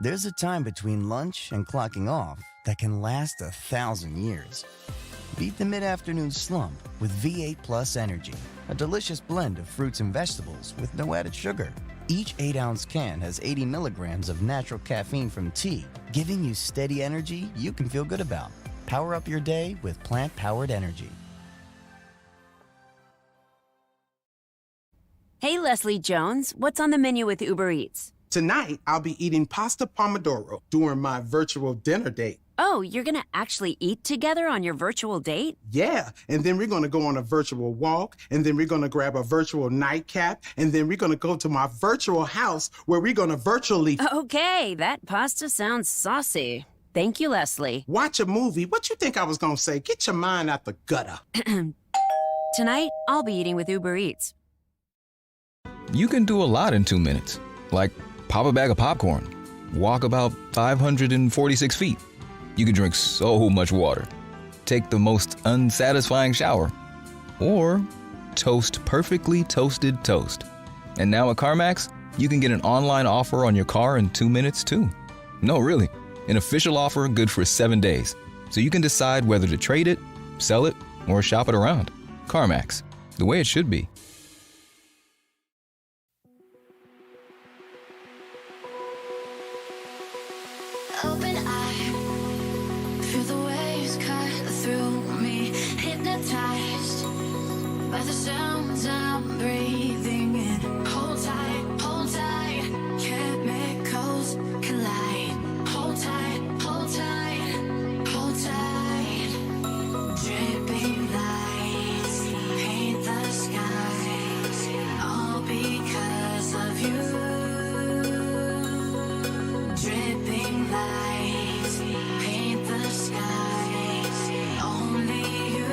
There's a time between lunch and clocking off that can last 1,000 years. Beat the mid-afternoon slump with V8 Plus Energy, a delicious blend of fruits and vegetables with no added sugar. Each 8-ounce can has 80 milligrams of natural caffeine from tea, giving you steady energy you can feel good about. Power up your day with plant-powered energy. Hey, Leslie Jones, what's on the menu with Uber Eats? Tonight, I'll be eating pasta pomodoro during my virtual dinner date. Oh, you're gonna actually eat together on your virtual date? Yeah, and then we're gonna go on a virtual walk, and then we're gonna grab a virtual nightcap, and then we're gonna go to my virtual house where we're gonna virtually... Okay, that pasta sounds saucy. Thank you, Leslie. Watch a movie. What you think I was gonna say? Get your mind out the gutter. Tonight, I'll be eating with Uber Eats. You can do a lot in 2 minutes, like pop a bag of popcorn, walk about 546 feet. You can drink so much water, take the most unsatisfying shower, or toast perfectly toasted toast. And now at CarMax, you can get an online offer on your car in 2 minutes too. No, really, an official offer good for 7 days. So you can decide whether to trade it, sell it, or shop it around. CarMax, the way it should be. Open eye, feel the waves cut through me, hypnotized by the sounds I'm breathing in. Hold tight, chemicals collide. Hold tight, hold tight, hold tight. Dripping lights paint the skies, all because of you. Dripping lights paint the skies, only you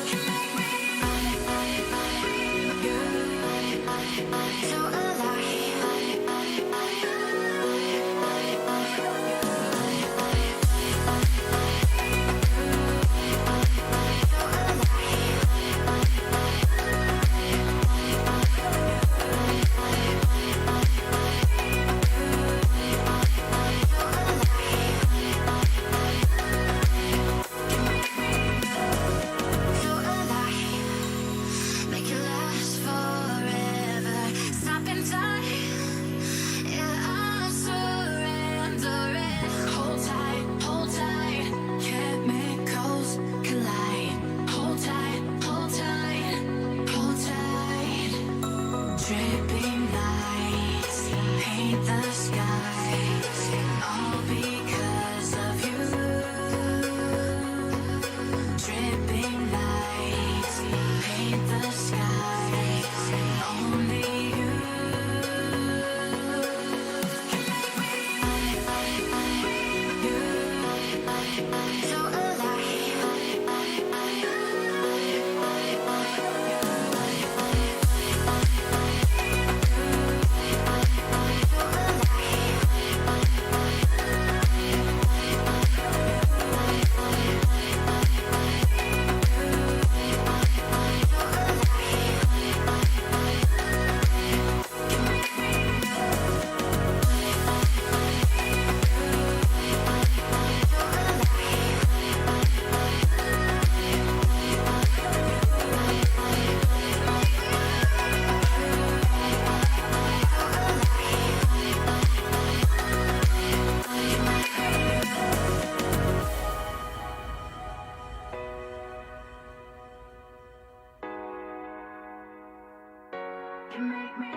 can make me so make it last forever. Stop in time, yeah, I'm surrendering. Hold tight, chemicals collide. Hold tight, hold tight, hold tight. Dripping lights paint the skies, all because of you. Dripping lights paint the skies, only you can make me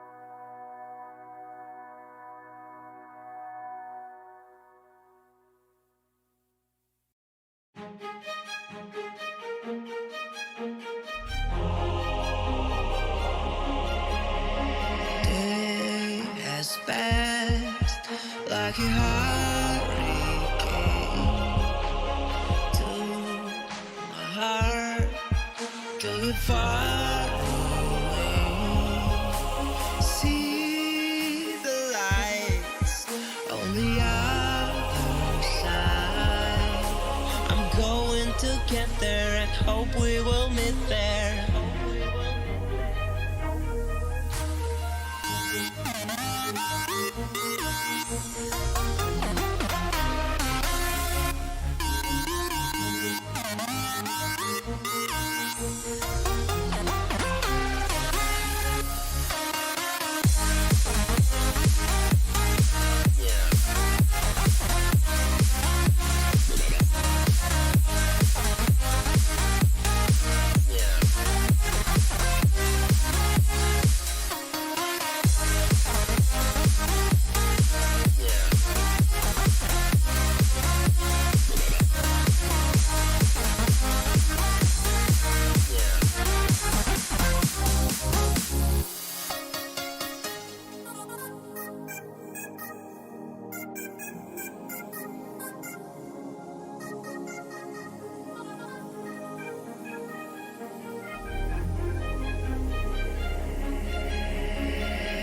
so Day has passed like a hurricane to my heart, till it far away. See the lights on the other side. I'm going to get there and hope we will meet there.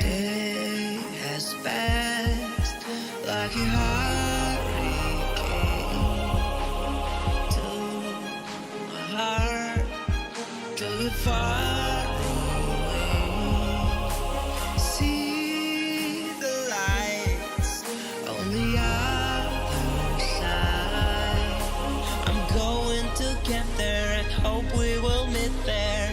Day has passed like a hurricane to my heart, till it far away. See the lights on the other side. I'm going to get there and hope we will meet there.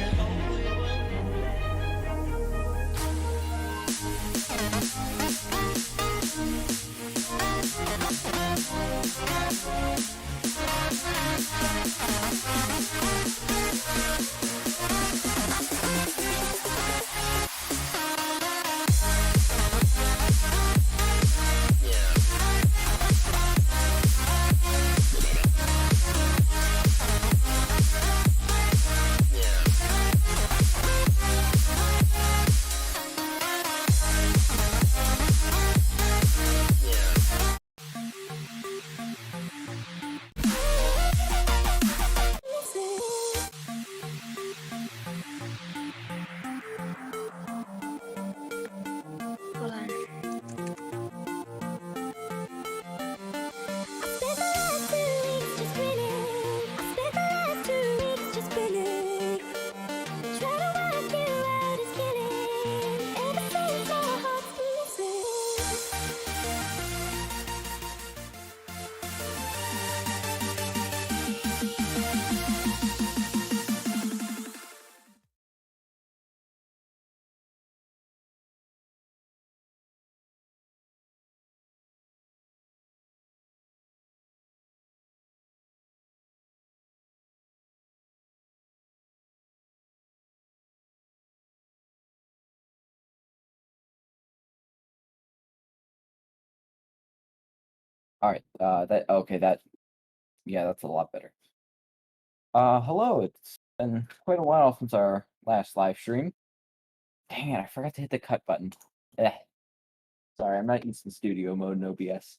All right, that's a lot better. Hello, it's been quite a while since our last live stream. Dang it, I forgot to hit the cut button. Eh, sorry, I'm not used to studio mode, no BS.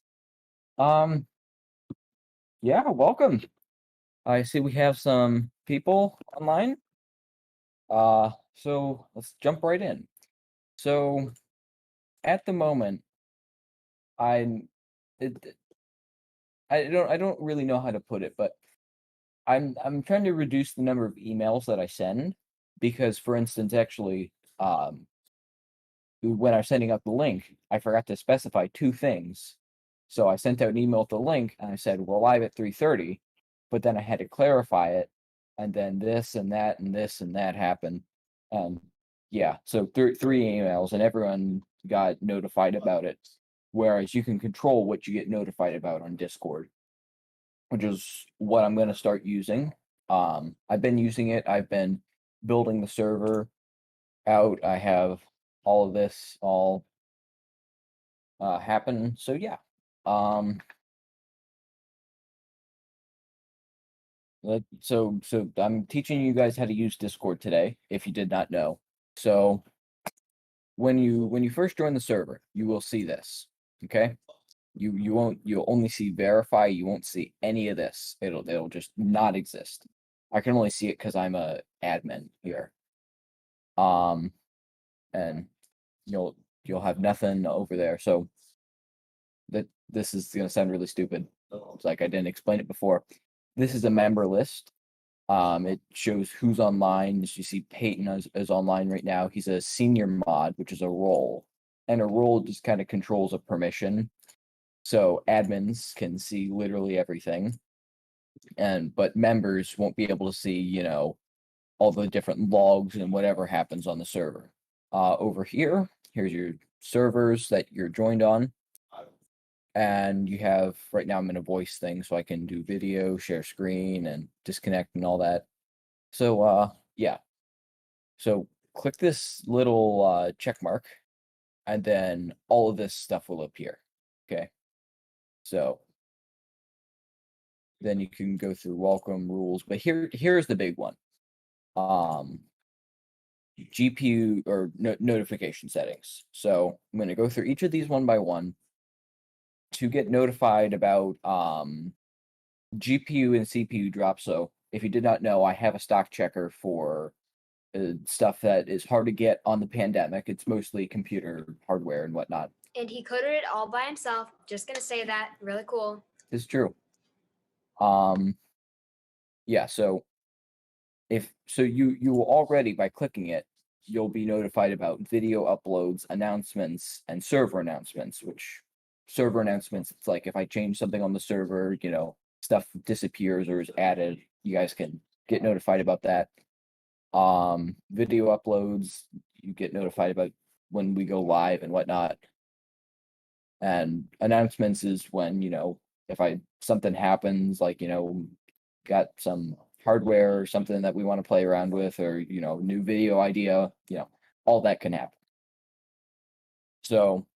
Yeah, welcome. I see we have some people online. So let's jump right in. So at the moment, I'm it, I don't really know how to put it, but I'm trying to reduce the number of emails that I send because, for instance, actually, when I was sending out the link, I forgot to specify two things. So I sent out an email with the link and I said, we're live at 3:30, but then I had to clarify it, and then this and that and this and that happened. Yeah, so three emails and everyone got notified about it. Whereas you can control what you get notified about on Discord, which is what I'm going to start using. I've been using it. I've been building the server out. I have all of this all happen. So yeah. So I'm teaching you guys how to use Discord today, if you did not know. So when you first join the server, you will see this. Okay. You'll only see verify, you won't see any of this. It'll just not exist. I can only see it because I'm a admin here. And you'll have nothing over there. So this is gonna sound really stupid. It's like I didn't explain it before. This is a member list. It shows who's online. As you see, Peyton is online right now. He's a senior mod, which is a role. And a role just kind of controls a permission. So admins can see literally everything. But members won't be able to see, you know, all the different logs and whatever happens on the server. Over here, here's your servers that you're joined on. And you have, right now I'm in a voice thing, so I can do video, share screen, and disconnect and all that. So, yeah. So click this little check mark, and then all of this stuff will appear. Okay. So then you can go through welcome rules, but here's the big one. GPU or notification settings. So I'm going to go through each of these one by one to get notified about GPU and CPU drops. So if you did not know, I have a stock checker for stuff that is hard to get on the pandemic. It's mostly computer hardware and whatnot. And he coded it all by himself. Just gonna say that. Really cool. It's true. Yeah, so you already, by clicking it, you'll be notified about video uploads, announcements, and server announcements. Which server announcements, it's like if I change something on the server, you know, stuff disappears or is added, you guys can get notified about that. Video uploads, you get notified about when we go live and whatnot. And announcements is when, you know, if something happens, like, you know, got some hardware or something that we want to play around with, or, you know, new video idea, you know, all that can happen. So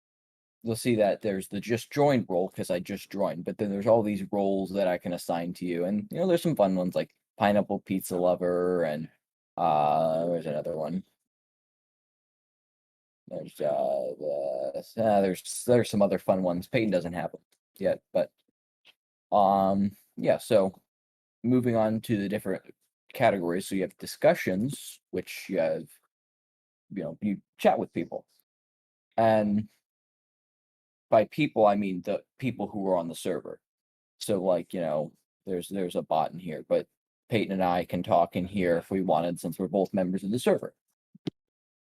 you'll see that there's the just joined role because I just joined, but then there's all these roles that I can assign to you. And, you know, there's some fun ones like Pineapple Pizza Lover, and there's another one. There's some other fun ones. Peyton doesn't have them yet, but yeah, so moving on to the different categories. So you have discussions, which you have, you know, you chat with people. And by people, I mean the people who are on the server. So, like, you know, there's a bot in here, but Peyton and I can talk in here if we wanted, since we're both members of the server.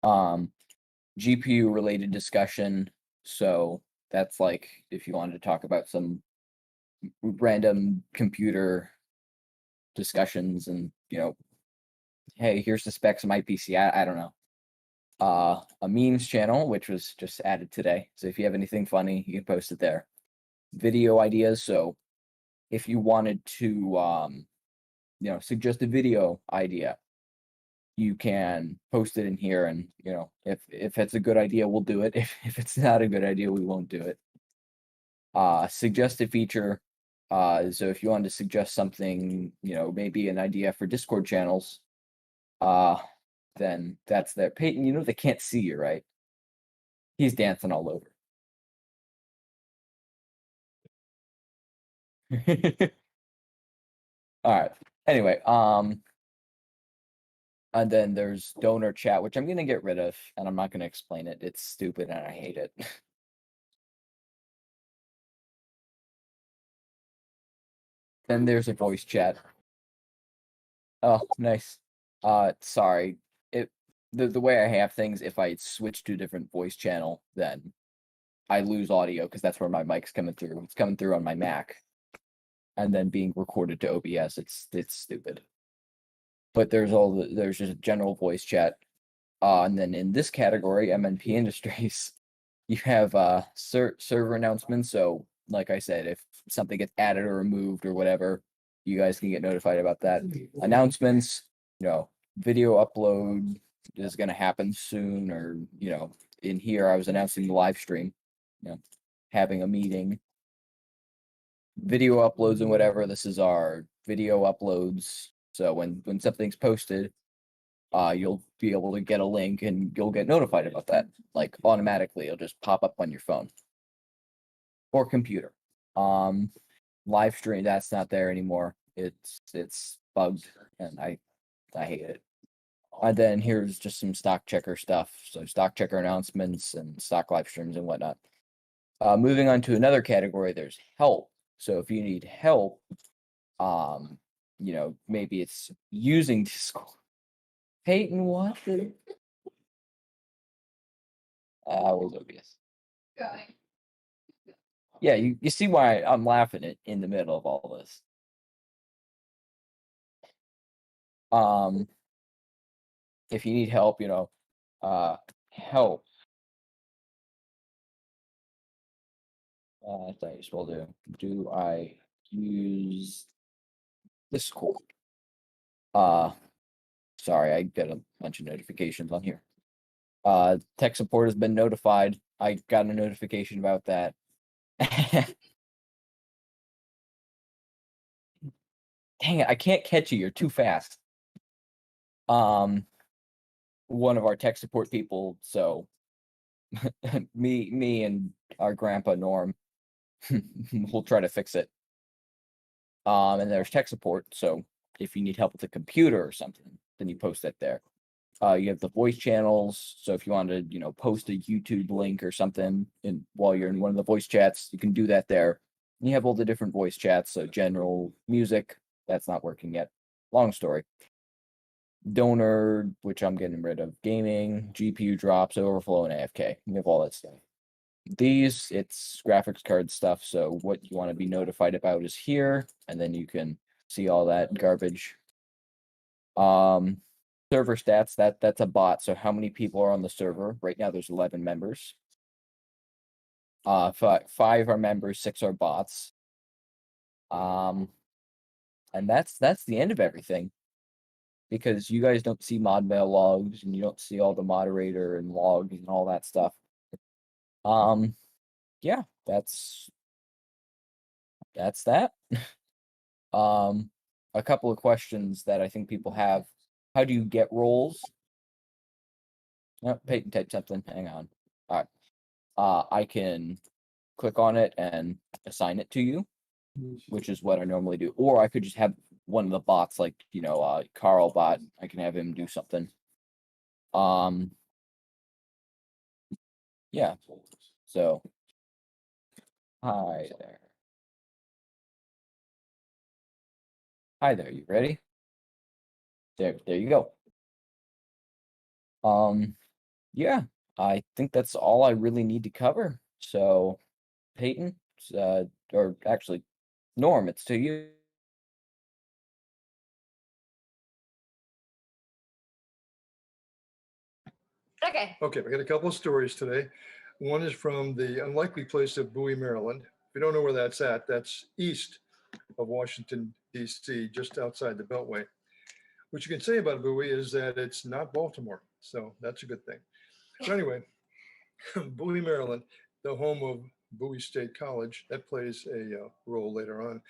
GPU related discussion. So that's like if you wanted to talk about some random computer discussions and, you know, hey, here's the specs of my PC. I don't know. A memes channel, which was just added today. So if you have anything funny, you can post it there. Video ideas. So if you wanted to, you know, suggest a video idea, you can post it in here, and, you know, if it's a good idea, we'll do it. If it's not a good idea, we won't do it. Suggest a feature. So if you wanted to suggest something, you know, maybe an idea for Discord channels, then that's there. Peyton, you know, they can't see you, right? He's dancing all over. All right. Anyway, and then there's donor chat, which I'm gonna get rid of, and I'm not gonna explain it. It's stupid and I hate it. Then there's a voice chat. Oh, nice. Sorry. The way I have things, if I switch to a different voice channel, then I lose audio because that's where my mic's coming through. It's coming through on my Mac, and then being recorded to OBS. It's stupid. But there's just a general voice chat. And then in this category, MNP Industries, you have server announcements. So, like I said, if something gets added or removed or whatever, you guys can get notified about that. Announcements, you know, video upload is going to happen soon, or, you know, in here I was announcing the live stream, you know, having a meeting. Video uploads and whatever, this is our video uploads. So when something's posted, you'll be able to get a link and you'll get notified about that. Like automatically, it'll just pop up on your phone or computer. Live stream, that's not there anymore. It's bugged, and I hate it. And then here's just some stock checker stuff. So stock checker announcements and stock live streams and whatnot. Moving on to another category, there's help. So if you need help, maybe it's using Discord. Peyton, what? Was obvious. Yeah, you see why I'm laughing in the middle of all this. If you need help, help. That's how you spell do I use Discord? Sorry, I get a bunch of notifications on here. Tech support has been notified. I got a notification about that. Dang it, I can't catch you. You're too fast. One of our tech support people, so me and our grandpa Norm, we'll try to fix it. And there's tech support, so if you need help with a computer or something, then you post that there. You have the voice channels, so if you want to, post a YouTube link or something while you're in one of the voice chats, you can do that there. And you have all the different voice chats, so general, music, that's not working yet. Long story. Donor, which I'm getting rid of, gaming, GPU drops, overflow, and AFK. You have all that stuff. These, it's graphics card stuff, so what you want to be notified about is here, and then you can see all that garbage. Server stats, that's a bot, so how many people are on the server? Right now there's 11 members. 5 are members, 6 are bots. And that's the end of everything. Because you guys don't see mod mail logs and you don't see all the moderator and logs and all that stuff. Yeah, that's that. A couple of questions that I think people have. How do you get roles? Oh, Peyton typed something. Hang on. All right. I can click on it and assign it to you, which is what I normally do. Or I could just have one of the bots, like, Carl bot. I can have him do something. Yeah. So, hi there. Hi there. You ready? There you go. Yeah, I think that's all I really need to cover. So, Peyton, or actually, Norm, it's to you. Okay. Okay, we got a couple of stories today. One is from the unlikely place of Bowie, Maryland. If you don't know where that's at, that's east of Washington, D.C., just outside the Beltway. What you can say about Bowie is that it's not Baltimore, so that's a good thing. So anyway, Bowie, Maryland, the home of Bowie State College, that plays a role later on.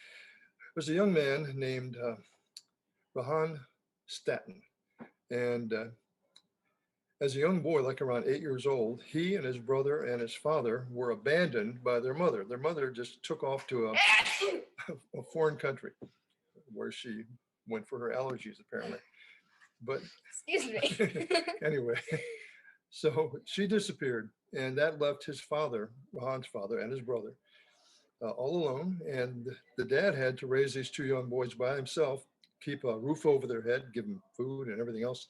There's a young man named Rahan Staten, and as a young boy, like around 8 years old, he and his brother and his father were abandoned by their mother. Their mother just took off to a foreign country where she went for her allergies, apparently. But Excuse me. anyway, so she disappeared, and that left his father, Rahan's father, and his brother all alone. And the dad had to raise these 2 young boys by himself, keep a roof over their head, give them food and everything else.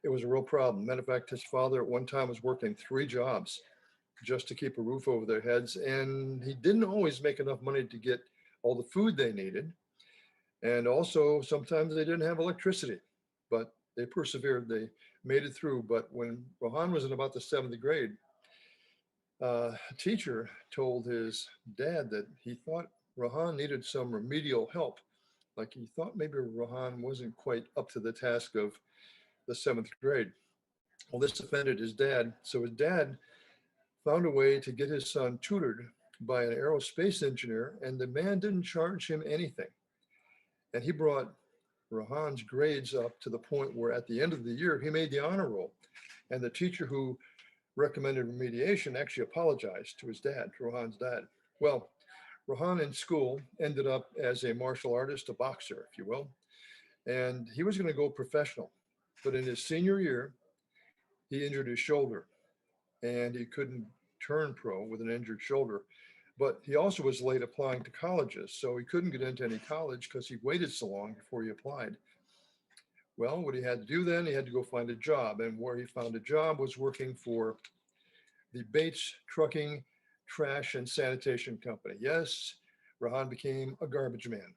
It was a real problem. Matter of fact, his father at one time was working 3 jobs just to keep a roof over their heads. And he didn't always make enough money to get all the food they needed. And also, sometimes they didn't have electricity, but they persevered. They made it through. But when Rohan was in about the 7th grade, a teacher told his dad that he thought Rohan needed some remedial help. Like he thought maybe Rohan wasn't quite up to the task of the 7th grade. Well, this offended his dad. So his dad found a way to get his son tutored by an aerospace engineer, and the man didn't charge him anything. And he brought Rohan's grades up to the point where at the end of the year, he made the honor roll. And the teacher who recommended remediation actually apologized to his dad, to Rohan's dad. Well, Rohan in school ended up as a martial artist, a boxer, if you will. And he was going to go professional. But in his senior year, he injured his shoulder and he couldn't turn pro with an injured shoulder. but he also was late applying to colleges. So he couldn't get into any college because he waited so long before he applied. Well, what he had to do then, he had to go find a job. And where he found a job was working for the Bates Trucking, Trash, and Sanitation Company. Yes, Rahan became a garbage man.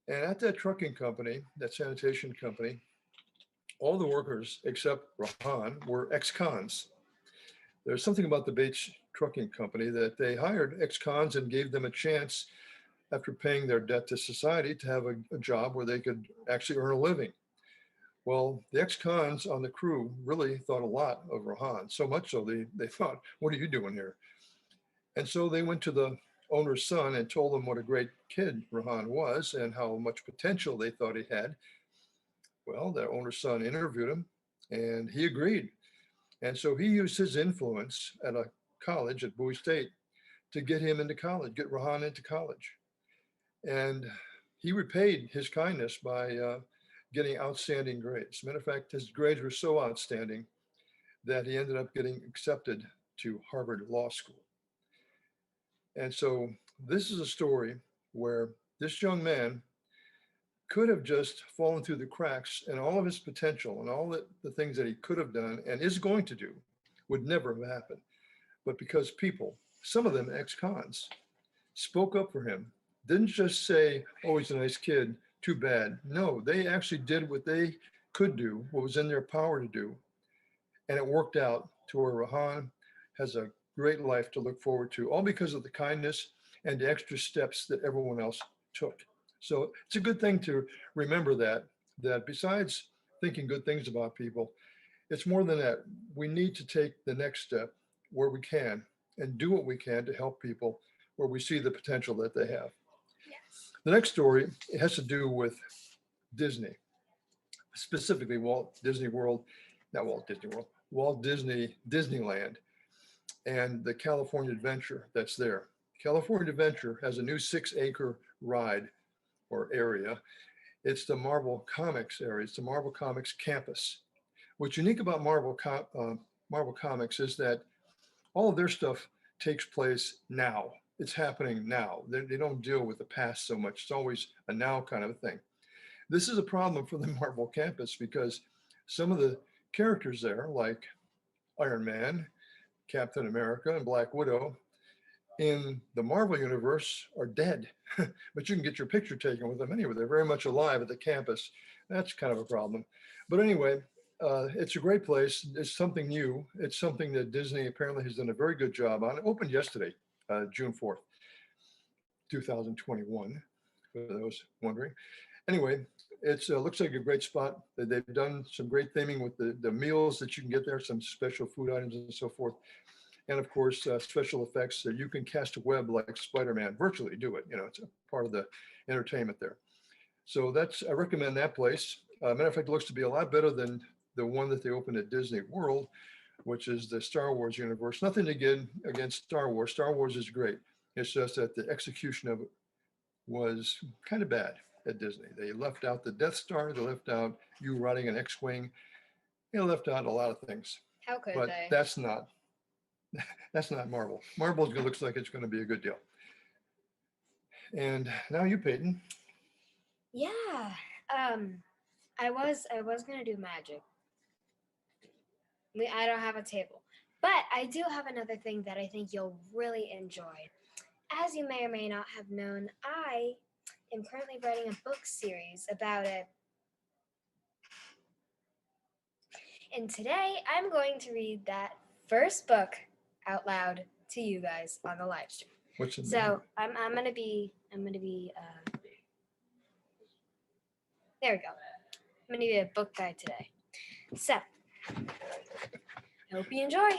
And at that trucking company, that sanitation company, all the workers except Rahan were ex-cons. There's something about the Bates Trucking Company that they hired ex-cons and gave them a chance after paying their debt to society to have a job where they could actually earn a living. Well, the ex-cons on the crew really thought a lot of Rahan, so much so they thought, what are you doing here? And so they went to the owner's son and told him what a great kid Rahan was and how much potential they thought he had. Well, the owner's son interviewed him and he agreed. And so he used his influence at a college at Bowie State to get him into college, get Rahan into college. And he repaid his kindness by getting outstanding grades. Matter of fact, his grades were so outstanding that he ended up getting accepted to Harvard Law School. And so this is a story where this young man could have just fallen through the cracks, and all of his potential and all the things that he could have done and is going to do would never have happened. But because people, some of them ex-cons, spoke up for him, didn't just say, oh, he's a nice kid, too bad. No, they actually did what they could do, what was in their power to do. And it worked out to where Rahan has a great life to look forward to, all because of the kindness and the extra steps that everyone else took. So it's a good thing to remember that besides thinking good things about people, it's more than that. We need to take the next step where we can and do what we can to help people where we see the potential that they have. Yes. The next story has to do with Disney, specifically Walt Disney World, not Walt Disney World, Walt Disney Disneyland, and the California Adventure that's there. California Adventure has a new 6-acre ride or area. It's the Marvel Comics area. It's the Marvel Comics campus. What's unique about Marvel Comics is that all of their stuff takes place now. It's happening now. They don't deal with the past so much. It's always a now kind of a thing. This is a problem for the Marvel campus because some of the characters there, like Iron Man, Captain America, and Black Widow, in the Marvel universe are dead, but you can get your picture taken with them anyway. They're very much alive at the campus. That's kind of a problem. But anyway, it's a great place. It's something new. It's something that Disney apparently has done a very good job on. It opened yesterday, June 4th, 2021, for those wondering. Anyway, it looks like a great spot. They've done some great theming with the meals that you can get there, some special food items and so forth. And of course, special effects that you can cast a web like Spider-Man, virtually do it. You know, it's a part of the entertainment there. So I recommend that place. Matter of fact, it looks to be a lot better than the one that they opened at Disney World, which is the Star Wars universe. Nothing against Star Wars. Star Wars is great. It's just that the execution of it was kind of bad at Disney. They left out the Death Star. They left out you riding an X-Wing. They left out a lot of things. How could But they? that's not Marvel. Marvel looks like it's going to be a good deal. And now you, Peyton. Yeah. I was gonna do magic. I don't have a table, but I do have another thing that I think you'll really enjoy. As you may or may not have known, I am currently writing a book series about it. And today I'm going to read that first book out loud to you guys on the live stream. What's the name? So I'm gonna be there we go. I'm gonna be a book guide today. So I hope you enjoy.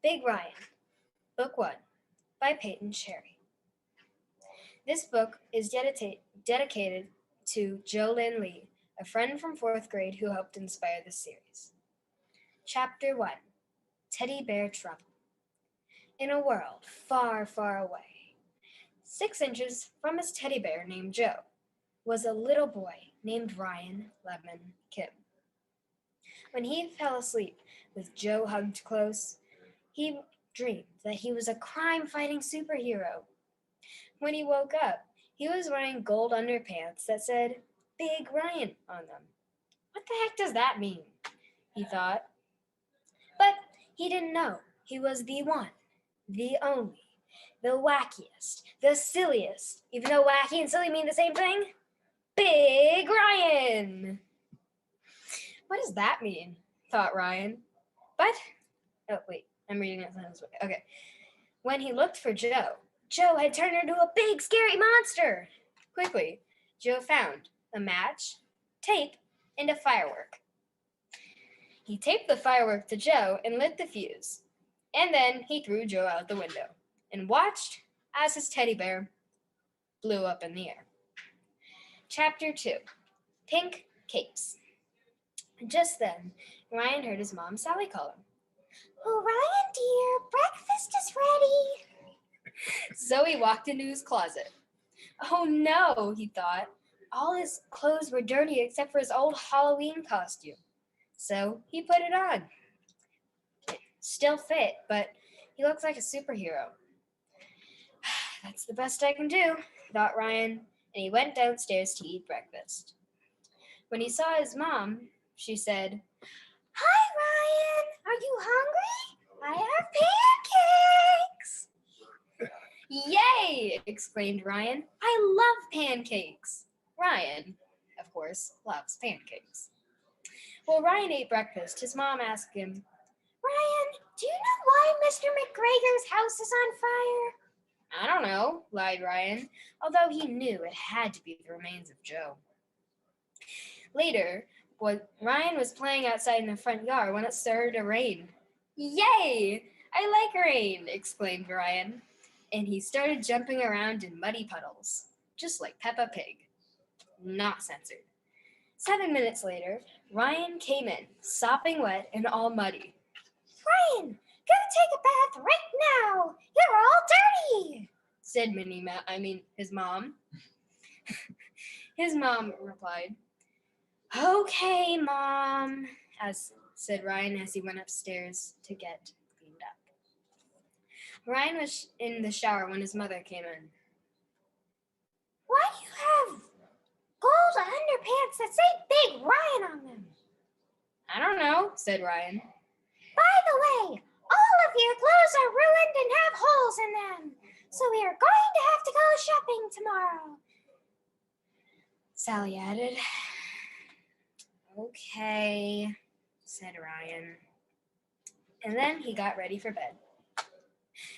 Big Ryan, Book 1 by Peyton Cherry. This book is dedicated to Jolyn Lee, a friend from 4th grade who helped inspire the series. Chapter 1, Teddy Bear Trouble. In a world far, far away, 6 inches from his teddy bear named Joe, was a little boy named Ryan Lemon Kim. When he fell asleep with Joe hugged close, he dreamed that he was a crime-fighting superhero. When he woke up, he was wearing gold underpants that said Big Ryan on them. What the heck does that mean? He thought. But he didn't know he was the one, the only, the wackiest, the silliest, even though wacky and silly mean the same thing, Big Ryan. What does that mean? Thought Ryan. But, oh wait, I'm reading it this way. Okay. When he looked for Joe, Joe had turned into a big scary monster. Quickly, Joe found a match, tape, and a firework. He taped the firework to Joe and lit the fuse. And then he threw Joe out the window and watched as his teddy bear blew up in the air. Chapter 2, Pink Capes. Just then, Ryan heard his mom, Sally, call him. Oh, Ryan, dear, breakfast is ready. Zoe walked into his closet. Oh no, he thought. All his clothes were dirty except for his old Halloween costume. So he put it on. It still fit, but he looks like a superhero. That's the best I can do, thought Ryan, and he went downstairs to eat breakfast. When he saw his mom, she said, Hi, Ryan. Are you hungry? I have pancakes. Yay! Exclaimed Ryan. I love pancakes. Ryan, of course, loves pancakes. While Ryan ate breakfast, his mom asked him, Ryan, do you know why Mr. McGregor's house is on fire? I don't know, lied Ryan, although he knew it had to be the remains of Joe. Later, Ryan was playing outside in the front yard when it started to rain. Yay! I like rain, exclaimed Ryan, and he started jumping around in muddy puddles, just like Peppa Pig. Not censored. 7 minutes later, Ryan came in, sopping wet and all muddy. Ryan, go take a bath right now. You're all dirty, said his mom. His mom replied, Okay, Mom, said Ryan as he went upstairs to get cleaned up. Ryan was in the shower when his mother came in. Why do you have gold underpants that say Big Ryan on them? I don't know, said Ryan. By the way, all of your clothes are ruined and have holes in them, so we are going to have to go shopping tomorrow, Sally added. Okay, said Ryan. And then he got ready for bed.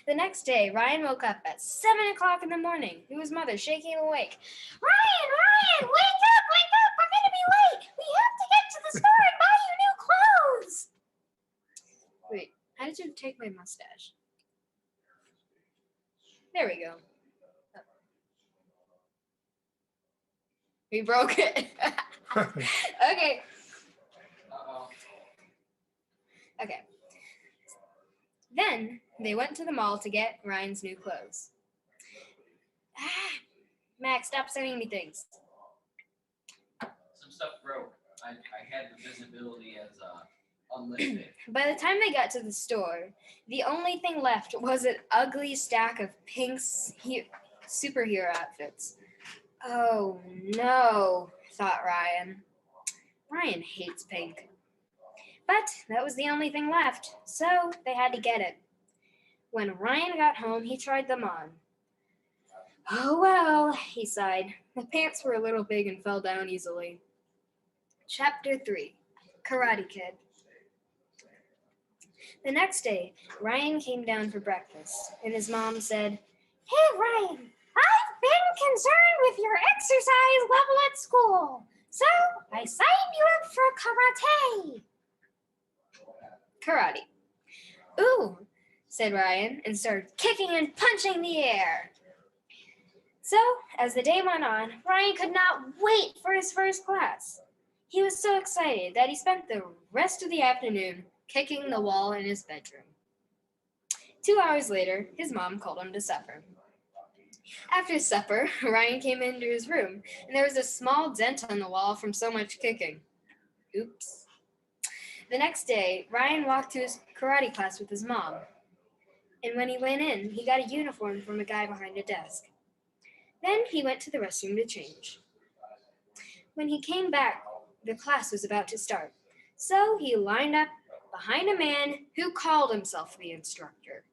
The next day, Ryan woke up at 7 o'clock in the morning, with his mother shaking him awake. Ryan, wake up! We're going to be late! We have to get to the store and buy you new clothes! Wait, how did you take my mustache? There we go. Oh. We broke it. Okay. Okay. Then they went to the mall to get Ryan's new clothes. Max, stop sending me things. Some stuff broke. I had the visibility as unlimited. By the time they got to the store, the only thing left was an ugly stack of pink superhero outfits. Oh no, thought Ryan. Ryan hates pink. But that was the only thing left, so they had to get it. When Ryan got home, he tried them on. Oh well, he sighed. The pants were a little big and fell down easily. Chapter 3, Karate Kid. The next day, Ryan came down for breakfast, and his mom said, Hey Ryan, I've been concerned with your exercise level at school, so I signed you up for karate. Karate. Ooh, said Ryan, and started kicking and punching the air. So, as the day went on, Ryan could not wait for his first class. He was so excited that he spent the rest of the afternoon kicking the wall in his bedroom. 2 hours later, his mom called him to supper. After supper, Ryan came into his room, and there was a small dent on the wall from so much kicking. Oops. The next day, Ryan walked to his karate class with his mom. and when he went in, he got a uniform from a guy behind a desk. Then he went to the restroom to change. When he came back, the class was about to start, so he lined up behind a man who called himself the instructor.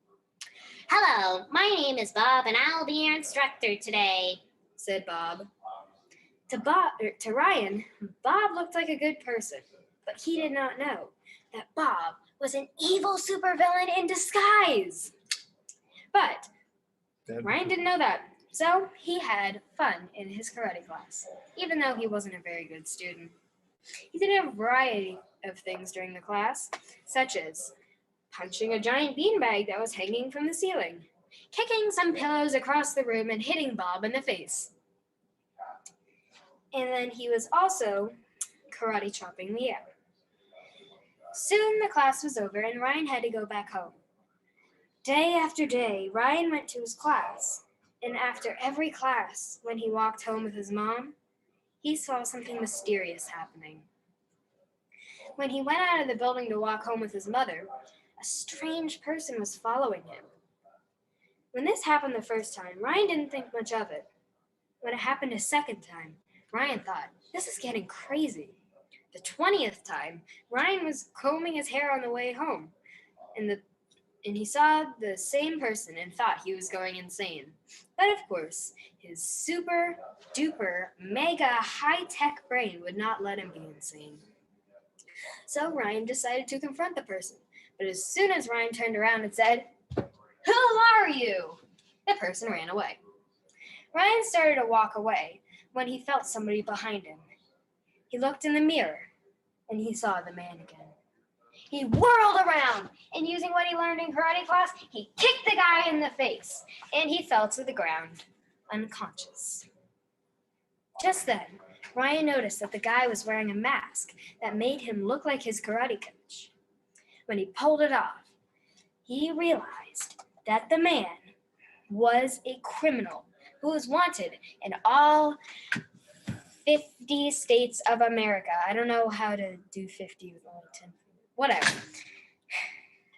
Hello, my name is Bob, and I'll be your instructor today, said Bob. To Ryan, Bob looked like a good person, but he did not know that Bob was an evil supervillain in disguise. But Ryan didn't know that, so he had fun in his karate class, even though he wasn't a very good student. He did a variety of things during the class, such as punching a giant beanbag that was hanging from the ceiling, kicking some pillows across the room, and hitting Bob in the face. And then he was also karate chopping the air. Soon the class was over and Ryan had to go back home. Day after day, Ryan went to his class, and after every class, when he walked home with his mom, he saw something mysterious happening. When he went out of the building to walk home with his mother, a strange person was following him. When this happened the first time, Ryan didn't think much of it. When it happened a second time, Ryan thought, this is getting crazy. The 20th time, Ryan was combing his hair on the way home, and he saw the same person and thought he was going insane. But of course, his super duper mega high-tech brain would not let him be insane. So Ryan decided to confront the person. But as soon as Ryan turned around and said, "Who are you?" the person ran away. Ryan started to walk away when he felt somebody behind him. He looked in the mirror and he saw the man again. He whirled around and using what he learned in karate class, he kicked the guy in the face and he fell to the ground, unconscious. Just then, Ryan noticed that the guy was wearing a mask that made him look like his karate coach. When he pulled it off, he realized that the man was a criminal who was wanted in all 50 states of America. I don't know how to do 50 with only 10. Whatever.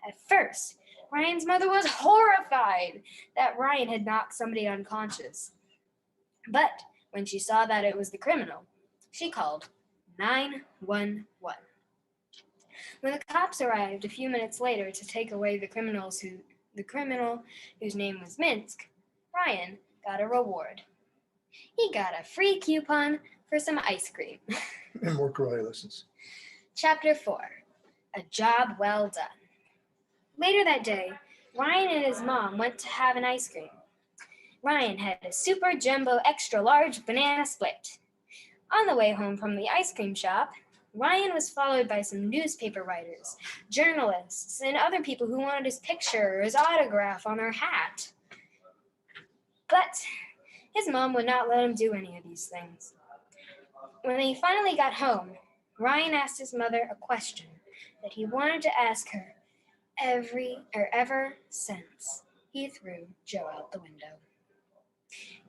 At first, Ryan's mother was horrified that Ryan had knocked somebody unconscious. But when she saw that it was the criminal, she called 911. When the cops arrived a few minutes later to take away the criminal whose name was Minsk, Ryan got a reward. He got a free coupon for some ice cream. And more karate lessons. Chapter 4, A Job Well Done. Later that day, Ryan and his mom went to have an ice cream. Ryan had a super jumbo extra large banana split. On the way home from the ice cream shop, Ryan was followed by some newspaper writers, journalists, and other people who wanted his picture or his autograph on their hat. But his mom would not let him do any of these things. When he finally got home, Ryan asked his mother a question that he wanted to ask her ever since he threw Joe out the window.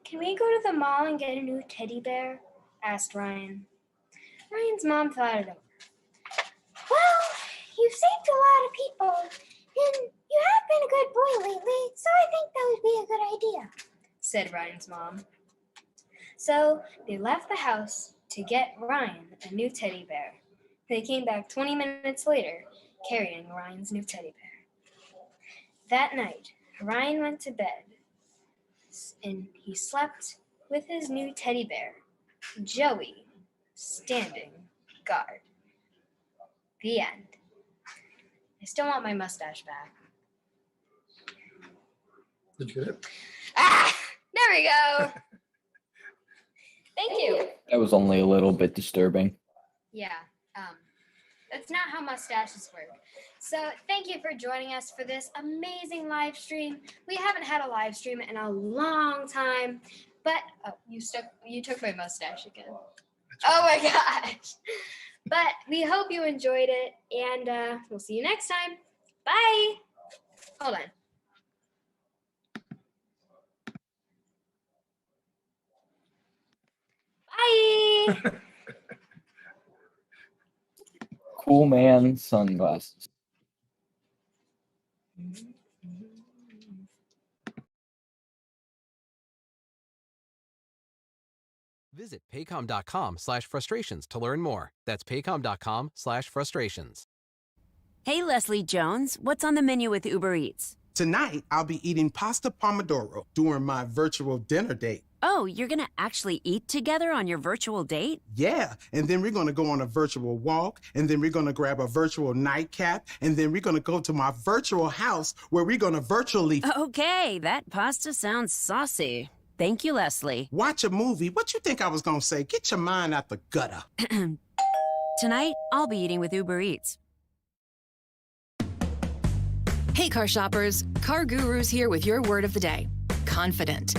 "Can we go to the mall and get a new teddy bear?" asked Ryan. Ryan's mom thought it over. "Well, you've saved a lot of people, and you have been a good boy lately, so I think that would be a good idea," said Ryan's mom. So they left the house to get Ryan a new teddy bear. They came back 20 minutes later, carrying Ryan's new teddy bear. That night, Ryan went to bed, and he slept with his new teddy bear, Joey, standing guard. The end. I still want my mustache back. Did you get it? There we go. Thank you. That was only a little bit disturbing. Yeah, that's not how mustaches work. So thank you for joining us for this amazing live stream. We haven't had a live stream in a long time, but you took my mustache again. Oh my gosh. But we hope you enjoyed it, and we'll see you next time. Bye. Hold on. Bye. Cool man sunglasses. Visit paycom.com/frustrations to learn more. That's paycom.com/frustrations. Hey, Leslie Jones, what's on the menu with Uber Eats? Tonight, I'll be eating pasta pomodoro during my virtual dinner date. Oh, you're gonna actually eat together on your virtual date? Yeah, and then we're going to go on a virtual walk, and then we're going to grab a virtual nightcap, and then we're going to go to my virtual house where we're going to virtually Okay, that pasta sounds saucy. Thank you, Leslie. watch a movie. What you think I was going to say? Get your mind out the gutter. Tonight, I'll be eating with Uber Eats. Hey, car shoppers. Car Gurus here with your word of the day. Confident.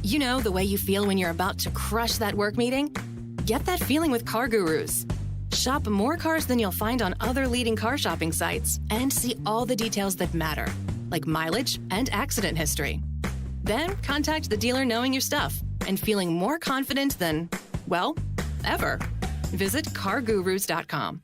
You know, the way you feel when you're about to crush that work meeting? Get that feeling with Car Gurus. Shop more cars than you'll find on other leading car shopping sites and see all the details that matter, like mileage and accident history. Then contact the dealer knowing your stuff and feeling more confident than, well, ever. Visit cargurus.com.